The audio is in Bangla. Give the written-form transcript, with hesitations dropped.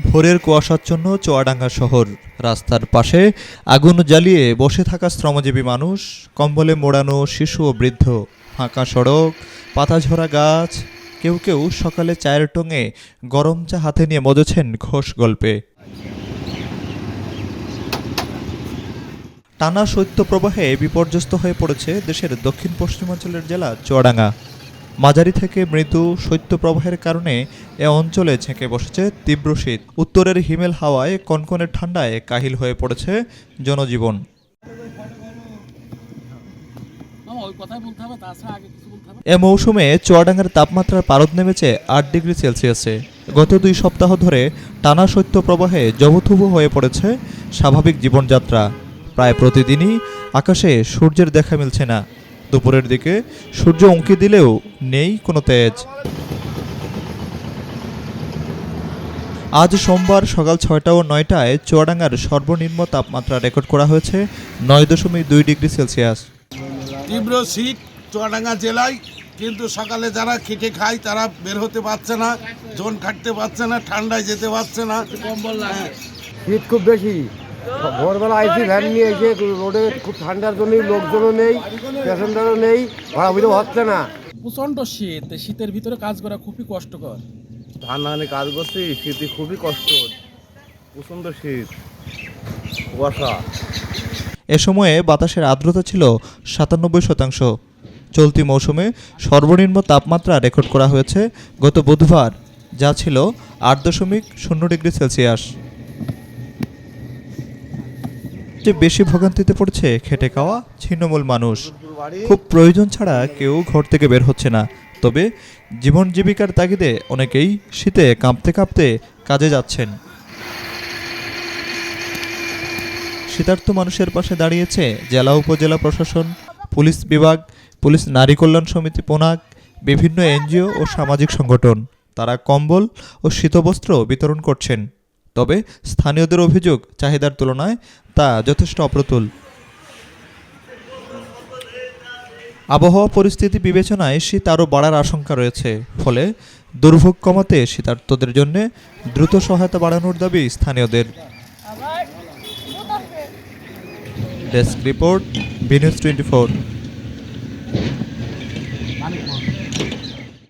ভোরের কুয়াশাচ্ছন্ন চুয়াডাঙ্গা শহর। রাস্তার পাশে আগুন জ্বালিয়ে বসে থাকা শ্রমজীবী মানুষ, কম্বলে মোড়ানো শিশু ও বৃদ্ধ, ফাঁকা সড়ক, পাতাঝরা গাছ। কেউ কেউ সকালে চায়ের টঙে গরম চা হাতে নিয়ে মজেছেন ঘোষ গল্পে। টানা শৈত্যপ্রবাহে বিপর্যস্ত হয়ে পড়েছে দেশের দক্ষিণ পশ্চিমাঞ্চলের জেলা চুয়াডাঙ্গা। মাঝারি থেকে মৃদু শৈত্যপ্রবাহের কারণে এ অঞ্চলে ছেঁকে বসেছে তীব্র শীত। উত্তরের হিমেল হাওয়ায় কনকনে ঠান্ডায় কাহিল হয়ে পড়েছে জনজীবন। এ মৌসুমে চুয়াডাঙ্গার তাপমাত্রার পারদ নেমেছে ৮ ডিগ্রি সেলসিয়াসে। গত ২ সপ্তাহ ধরে টানা শৈত্যপ্রবাহে জবথুবু হয়ে পড়েছে স্বাভাবিক জীবনযাত্রা। প্রায় প্রতিদিনই আকাশে সূর্যের দেখা মিলছে না। দুপুরের দিকে সূর্য উঁকি দিলেও নেই কোনো তেজ। আজ সোমবার সকাল ৬টা ও ৯টায় চুয়াডাঙ্গার সর্বনিম্ন তাপমাত্রা রেকর্ড করা হয়েছে ৯.২ ডিগ্রি সেলসিয়াস। তীব্র শীত চুয়াডাঙ্গা জেলায়, কিন্তু সকালে যারা খেটে খায় তারা বের হতে পারছে না, জন খাটতে পারছে না, ঠান্ডায় যেতে পারছে না, কম্বল লাগে। শীত খুব বেশি। ভোরবেলা আইসি ভ্যান নিয়ে এসে রোডে খুব ঠান্ডার জন্য লোকজনও নেই, প্যাসেঞ্জারও নেই, ভাড়াভিড়ও হচ্ছে না। প্রচণ্ড শীত, শীতের ভিতরে কাজ করা খুবই কষ্টকর। ধান ধানে কাজ করছি, শীতে খুবই কষ্ট, প্রচণ্ড শীত, কুয়াশা। এ সময়ে বাতাসের আর্দ্রতা ছিল ৯৭%। চলতি মৌসুমে সর্বনিম্ন তাপমাত্রা রেকর্ড করা হয়েছে গত বুধবার, যা ছিল ৮.০ ডিগ্রি সেলসিয়াস। বেশি ভোগান্তিতে পড়ছে খেটে খাওয়া ছিন্নমূল মানুষ। খুব প্রয়োজন ছাড়া কেউ ঘর থেকে বের হচ্ছে না। তবে জীবন জীবিকার তাগিদে অনেকেই শীতে কাঁপতে কাঁপতে কাজে যাচ্ছেন। শীতার্ত মানুষের পাশে দাঁড়িয়েছে জেলা উপজেলা প্রশাসন, পুলিশ বিভাগ, পুলিশ নারী কল্যাণ সমিতি পোনাক, বিভিন্ন এনজিও ও সামাজিক সংগঠন। তারা কম্বল ও শীতবস্ত্র বিতরণ করছেন। তবে স্থানীয়দের অভিযোগ, চাহিদার তুলনায় তা যথেষ্ট অপ্রতুল। আবহাওয়া পরিস্থিতি বিবেচনায় শীত আরও বাড়ার আশঙ্কা রয়েছে। ফলে দুর্ভোগ কমাতে শীতার্তদের জন্য দ্রুত সহায়তা বাড়ানোর দাবি স্থানীয়দের। Desk report, BNews 24।